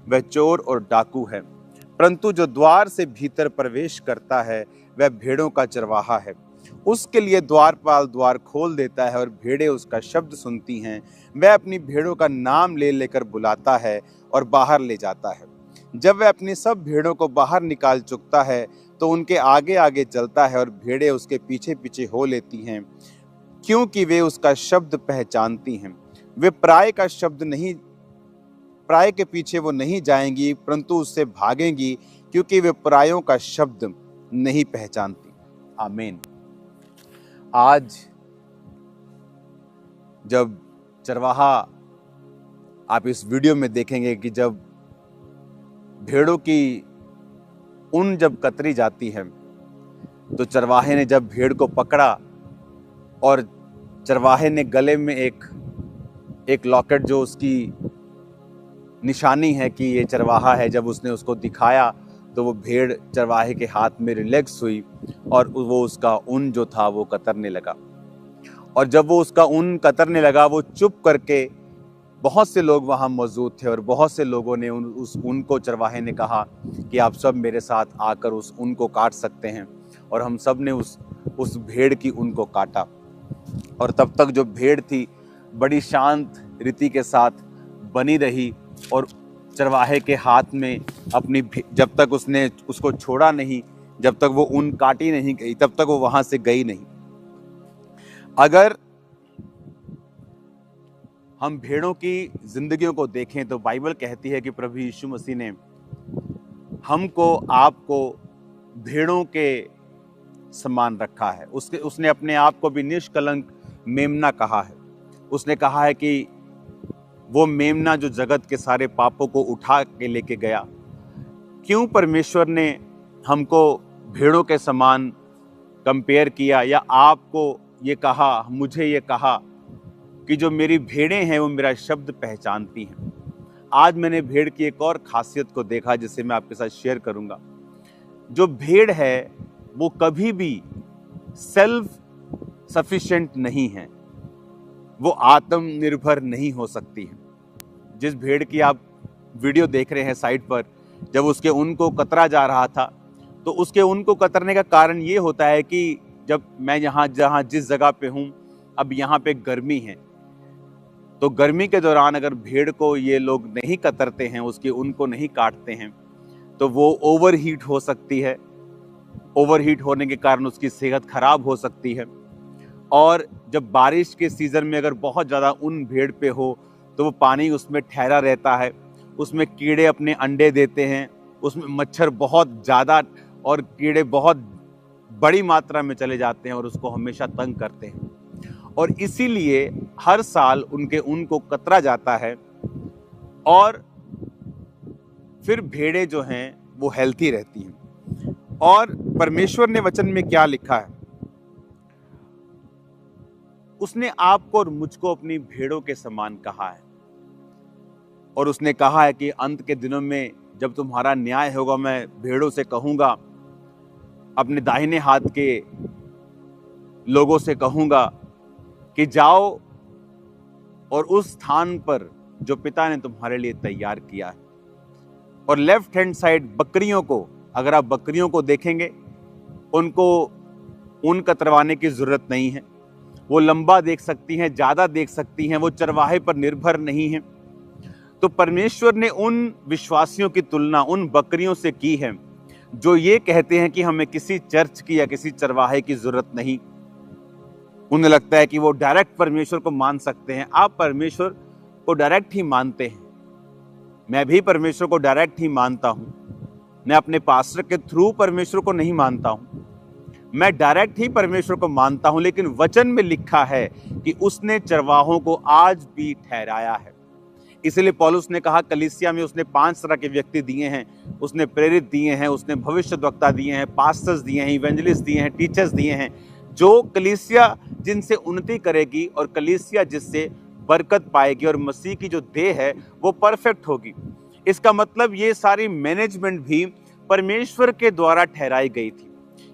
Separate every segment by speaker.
Speaker 1: वह चोर और डाकू है, परंतु जो द्वार से भीतर प्रवेश करता है वह भेड़ों का चरवाहा है। उसके लिए द्वारपाल द्वार खोल देता है और भेड़ें उसका शब्द सुनती हैं। वह अपनी भेड़ों का नाम ले लेकर बुलाता है और बाहर ले जाता है। जब वह अपनी सब भेड़ों को बाहर निकाल चुकता है तो उनके आगे आगे चलता है और भेड़ें उसके पीछे पीछे हो लेती हैं, क्योंकि वे उसका शब्द पहचानती हैं। वे पराये के पीछे वो नहीं जाएंगी, परंतु उससे भागेंगी, क्योंकि वे परायों का शब्द नहीं पहचानती। आमीन। आज जब चरवाहा, आप इस वीडियो में देखेंगे कि जब भेड़ों की ऊन जब कतरी जाती है तो चरवाहे ने जब भेड़ को पकड़ा और चरवाहे ने गले में एक लॉकेट, जो उसकी निशानी है कि ये चरवाहा है, जब उसने उसको दिखाया तो वो भेड़ चरवाहे के हाथ में रिलैक्स हुई और वो उसका ऊन जो था वो कतरने लगा। और जब वो उसका ऊन कतरने लगा, वो चुप करके, बहुत से लोग वहाँ मौजूद थे और बहुत से लोगों ने उस ऊन को, चरवाहे ने कहा कि आप सब मेरे साथ आकर उस ऊन को काट सकते हैं। और हम सब ने उस भेड़ की ऊन को काटा। और तब तक जो भेड़ थी बड़ी शांत रीति के साथ बनी रही और चरवाहे के हाथ में अपनी, जब तक उसने उसको छोड़ा नहीं, जब तक वो ऊन काटी नहीं गई, तब तक वो वहां से गई नहीं। अगर हम भेड़ों की जिंदगियों को देखें तो बाइबल कहती है कि प्रभु यीशु मसीह ने हमको, आपको भेड़ों के समान रखा है। उसने अपने आप को भी निष्कलंक मेमना कहा है। उसने कहा है कि वो मेमना जो जगत के सारे पापों को उठा के लेके गया। क्यों परमेश्वर ने हमको भेड़ों के समान कंपेयर किया, या आपको ये कहा, मुझे ये कहा कि जो मेरी भेड़ें हैं वो मेरा शब्द पहचानती हैं। आज मैंने भेड़ की एक और खासियत को देखा जिसे मैं आपके साथ शेयर करूंगा। जो भेड़ है वो कभी भी सेल्फ सफिशिएंट नहीं है, वो आत्मनिर्भर नहीं हो सकती है। जिस भेड़ की आप वीडियो देख रहे हैं साइड पर, जब उसके ऊन को कतरा जा रहा था तो उसके ऊन को कतरने का कारण ये होता है कि जब मैं जहाँ जिस जगह पे हूँ, अब यहाँ पे गर्मी है, तो गर्मी के दौरान अगर भेड़ को ये लोग नहीं कतरते हैं, उसके ऊन को नहीं काटते हैं, तो वो ओवरहीट हो सकती है। ओवरहीट होने के कारण उसकी सेहत खराब हो सकती है। और जब बारिश के सीजन में अगर बहुत ज़्यादा ऊन भेड़ पे हो तो वो पानी उसमें ठहरा रहता है, उसमें कीड़े अपने अंडे देते हैं, उसमें मच्छर बहुत ज़्यादा और कीड़े बहुत बड़ी मात्रा में चले जाते हैं और उसको हमेशा तंग करते हैं। और इसीलिए हर साल उनके ऊन को कतरा जाता है और फिर भेड़ें जो हैं वो हेल्थी रहती हैं। और परमेश्वर ने वचन में क्या लिखा है, उसने आपको और मुझको अपनी भेड़ों के समान कहा है। और उसने कहा है कि अंत के दिनों में जब तुम्हारा न्याय होगा, मैं भेड़ों से कहूंगा, अपने दाहिने हाथ के लोगों से कहूंगा कि जाओ और उस स्थान पर जो पिता ने तुम्हारे लिए तैयार किया है। और लेफ्ट हैंड साइड बकरियों को, अगर आप बकरियों को देखेंगे, उनको ऊन कतरवाने की जरूरत नहीं है। वो लंबा देख सकती हैं, ज्यादा देख सकती हैं, वो चरवाहे पर निर्भर नहीं है। तो परमेश्वर ने उन विश्वासियों की तुलना उन बकरियों से की है जो ये कहते हैं कि हमें किसी चर्च की या किसी चरवाहे की जरूरत नहीं। उन्हें लगता है कि वो डायरेक्ट परमेश्वर को मान सकते हैं। आप परमेश्वर को डायरेक्ट ही मानते हैं, मैं भी परमेश्वर को डायरेक्ट ही मानता हूं। मैं अपने पास्टर के थ्रू परमेश्वर को नहीं मानता हूं, मैं डायरेक्ट ही परमेश्वर को मानता हूं। लेकिन वचन में लिखा है कि उसने चरवाहों को आज भी ठहराया है। इसलिए पौलुस ने कहा, कलीसिया में उसने 5 तरह के व्यक्ति दिए हैं। उसने प्रेरित दिए हैं, उसने भविष्यद्वक्ता दिए हैं, पास्टर्स दिए हैं, इवेंजलिस्ट दिए हैं, टीचर्स दिए हैं, जो कलीसिया जिनसे उन्नति करेगी और कलीसिया जिससे बरकत पाएगी और मसीह की जो देह है वो परफेक्ट होगी। इसका मतलब ये सारी मैनेजमेंट भी परमेश्वर के द्वारा ठहराई गई थी।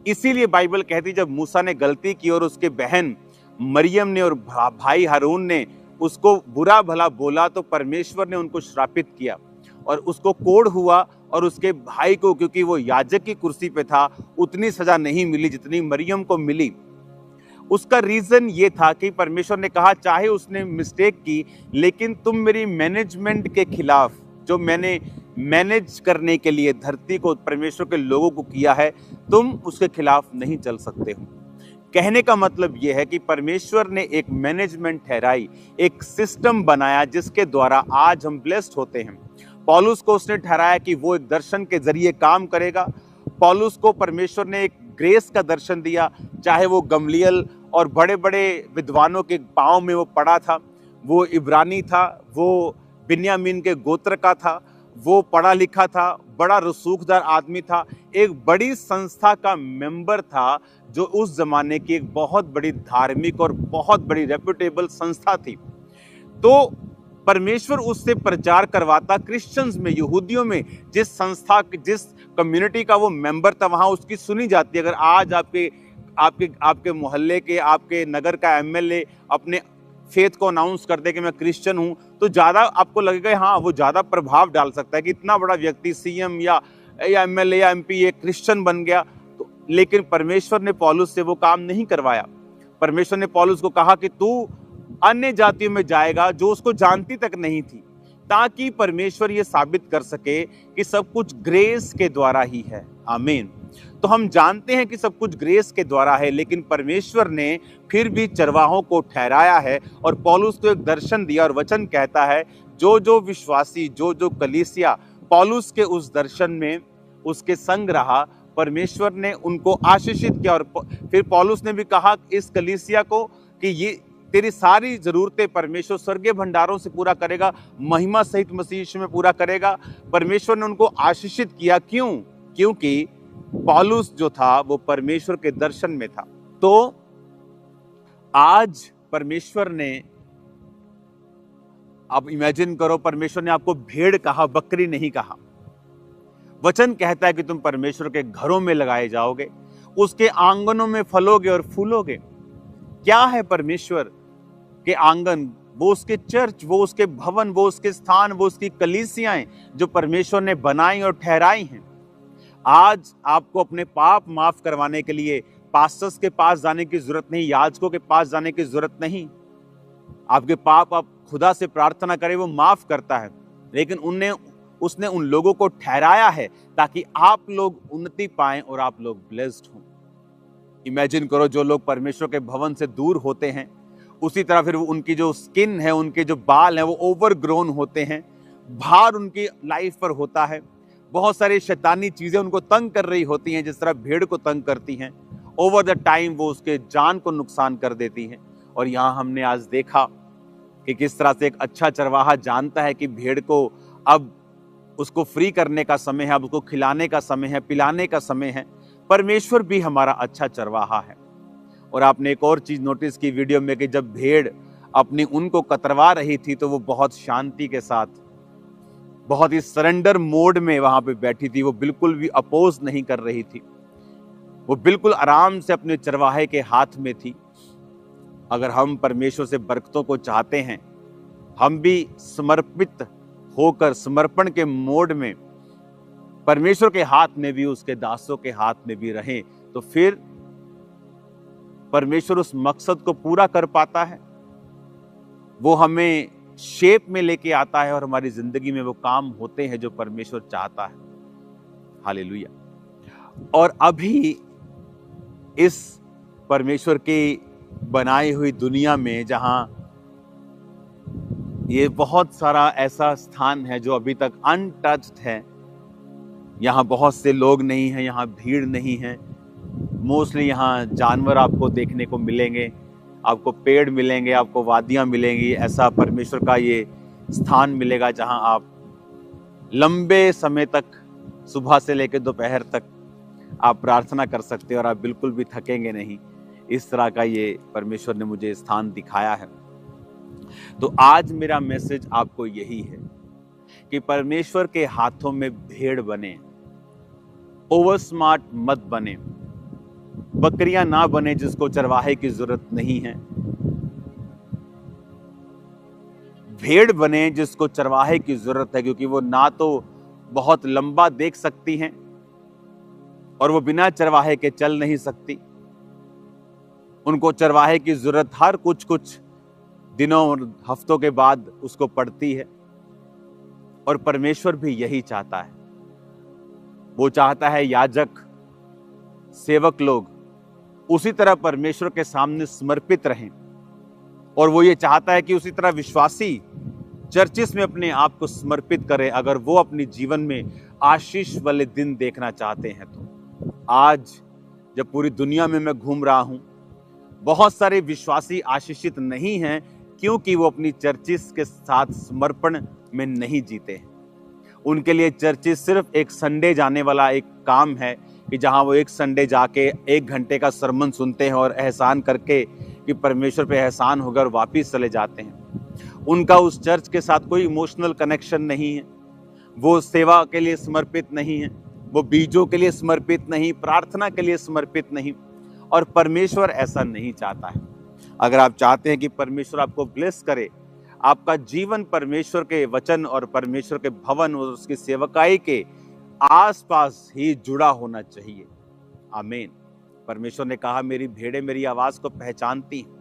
Speaker 1: इसीलिए बाइबल कहती, जब मूसा ने गलती की और उसके बहन मरियम ने और भाई हारून ने उसको बुरा भला बोला तो परमेश्वर ने उनको श्रापित किया। और उसको कोढ़ हुआ, और उसके भाई को, क्योंकि वो याजक की कुर्सी पे था, उतनी सजा नहीं मिली जितनी मरियम को मिली। उसका रीजन ये था कि परमेश्वर ने कहा चाहे उसने मिस्टेक की, लेकिन तुम मेरी मैनेजमेंट के खिलाफ, जो मैंने मैनेज करने के लिए धरती को, परमेश्वर के लोगों को किया है, तुम उसके खिलाफ नहीं चल सकते हो। कहने का मतलब यह है कि परमेश्वर ने एक मैनेजमेंट ठहराई, एक सिस्टम बनाया जिसके द्वारा आज हम ब्लेस्ड होते हैं। पौलुस को उसने ठहराया कि वो एक दर्शन के जरिए काम करेगा। पौलुस को परमेश्वर ने एक ग्रेस का दर्शन दिया, चाहे वो गमलियल और बड़े बड़े विद्वानों के पांव में वो पड़ा था, वो इब्रानी था, वो बिन्यामीन के गोत्र का था, वो पढ़ा लिखा था, बड़ा रसूखदार आदमी था, एक बड़ी संस्था का मेंबर था, जो उस जमाने की एक बहुत बड़ी धार्मिक और बहुत बड़ी रेप्यूटेबल संस्था थी। तो परमेश्वर उससे प्रचार करवाता क्रिश्चियंस में, यहूदियों में, जिस संस्था, जिस कम्युनिटी का वो मेंबर था, वहां उसकी सुनी जाती है। अगर आज आपके मोहल्ले के, आपके नगर का एमएलए अपने फेथ को अनाउंस कर दे कि मैं क्रिश्चियन हूं, तो ज्यादा आपको लगेगा हाँ वो ज्यादा प्रभाव डाल सकता है कि इतना बड़ा व्यक्ति सीएम या एमएलए या एमपी ये क्रिश्चियन बन गया। तो लेकिन परमेश्वर ने पौलुस से वो काम नहीं करवाया। परमेश्वर ने पौलुस को कहा कि तू अन्य जातियों में जाएगा जो उसको जानती तक नहीं थी, ताकि परमेश्वर ये साबित कर सके कि सब कुछ ग्रेस के द्वारा ही है। आमीन। तो हम जानते हैं कि सब कुछ ग्रेस के द्वारा है, लेकिन परमेश्वर ने फिर भी चरवाहों को ठहराया है और पौलुस को एक दर्शन दिया, और वचन कहता है जो जो विश्वासी, जो जो कलीसिया पौलुस के उस दर्शन में उसके संग रहा, परमेश्वर ने उनको आशीषित किया। और फिर पौलुस ने भी कहा इस कलीसिया को कि ये तेरी सारी जरूरतें परमेश्वर स्वर्गीय भंडारों से पूरा करेगा, महिमा सहित मसीह यीशु में पूरा करेगा। परमेश्वर ने उनको आशीषित किया। क्यों? क्योंकि पौलुस जो था वो परमेश्वर के दर्शन में था। तो आज परमेश्वर ने, अब इमेजिन करो, परमेश्वर ने आपको भेड़ कहा, बकरी नहीं कहा। वचन कहता है कि तुम परमेश्वर के घरों में लगाए जाओगे, उसके आंगनों में फलोगे और फूलोगे। क्या है परमेश्वर के आंगन? वो उसके चर्च, वो उसके भवन, वो उसके स्थान, वो उसकी कलीसियाएं जो परमेश्वर ने बनाई और ठहराई हैं। आज आपको अपने पाप माफ करवाने के लिए पास्टर्स के पास जाने की जरूरत नहीं, याजकों के पास जाने की जरूरत नहीं। आपके पाप आप खुदा से प्रार्थना करें, वो माफ करता है। लेकिन उसने उन लोगों को ठहराया है ताकि आप लोग उन्नति पाएं और आप लोग ब्लेस्ड हों। इमेजिन करो, जो लोग परमेश्वर के भवन से दूर होते हैं, उसी तरह फिर उनकी जो स्किन है, उनके जो बाल हैं, वो ओवरग्रोन होते हैं, भार उनकी लाइफ पर होता है, बहुत सारी शैतानी चीजें उनको तंग कर रही होती हैं, जिस तरह भेड़ को तंग करती हैं। ओवर द टाइम वो उसके जान को नुकसान कर देती हैं। और यहाँ हमने आज देखा कि किस तरह से एक अच्छा चरवाहा जानता है कि भेड़ को अब उसको फ्री करने का समय है, अब उसको खिलाने का समय है, पिलाने का समय है। परमेश्वर भी हमारा अच्छा चरवाहा है। और आपने एक और चीज नोटिस की वीडियो में कि जब भेड़ अपनी उनको कतरवा रही थी, तो वो बहुत शांति के साथ, बहुत ही सरेंडर मोड में वहां पे बैठी थी। वो बिल्कुल भी अपोज नहीं कर रही थी, वो बिल्कुल आराम से अपने चरवाहे के हाथ में थी। अगर हम परमेश्वर से बरकतों को चाहते हैं, हम भी समर्पित होकर, समर्पण के मोड में परमेश्वर के हाथ में भी, उसके दासों के हाथ में भी रहें, तो फिर परमेश्वर उस मकसद को पूरा कर पाता है। वो हमें शेप में लेके आता है और हमारी जिंदगी में वो काम होते हैं जो परमेश्वर चाहता है। हालेलुया। और अभी इस परमेश्वर की बनाई हुई दुनिया में, जहां ये बहुत सारा ऐसा स्थान है जो अभी तक अनटच्ड है, यहाँ बहुत से लोग नहीं हैं, यहाँ भीड़ नहीं है। मोस्टली यहाँ जानवर आपको देखने को मिलेंगे, आपको पेड़ मिलेंगे, आपको वादियाँ मिलेंगी। ऐसा परमेश्वर का ये स्थान मिलेगा जहाँ आप लंबे समय तक, सुबह से लेकर दोपहर तक आप प्रार्थना कर सकते हैं और आप बिल्कुल भी थकेंगे नहीं। इस तरह का ये परमेश्वर ने मुझे स्थान दिखाया है। तो आज मेरा मैसेज आपको यही है कि परमेश्वर के हाथों में भेड़ बने, ओवर स्मार्ट मत बने, बकरियां ना बने जिसको चरवाहे की जरूरत नहीं है। भेड़ बने जिसको चरवाहे की जरूरत है, क्योंकि वो ना तो बहुत लंबा देख सकती हैं और वो बिना चरवाहे के चल नहीं सकती। उनको चरवाहे की जरूरत हर कुछ कुछ दिनों और हफ्तों के बाद उसको पड़ती है। और परमेश्वर भी यही चाहता है। वो चाहता है याजक, सेवक लोग उसी तरह परमेश्वर के सामने समर्पित रहें, और वो ये चाहता है कि उसी तरह विश्वासी चर्चिस में अपने आप को समर्पित करें, अगर वो अपने जीवन में आशीष वाले दिन देखना चाहते हैं। तो आज जब पूरी दुनिया में मैं घूम रहा हूं, बहुत सारे विश्वासी आशीषित नहीं हैं, क्योंकि वो अपनी चर्चिस के साथ समर्पण में नहीं जीते हैं। उनके लिए चर्चिस सिर्फ एक संडे जाने वाला एक काम है, कि जहां वो एक संडे जाके 1 घंटे का सरमन सुनते हैं और एहसान करके कि परमेश्वर पे एहसान होकर वापिस चले जाते हैं। उनका उस चर्च के साथ कोई इमोशनल कनेक्शन नहीं है। वो सेवा के लिए समर्पित नहीं है, वो बीजों के लिए समर्पित नहीं, प्रार्थना के लिए समर्पित नहीं। और परमेश्वर ऐसा नहीं चाहता है। अगर आप चाहते हैं कि परमेश्वर आपको ब्लेस करे, आपका जीवन परमेश्वर के वचन और परमेश्वर के भवन और उसकी सेवकाई के आसपास ही जुड़ा होना चाहिए। आमीन। परमेश्वर ने कहा, मेरी भेड़ें मेरी आवाज को पहचानती हैं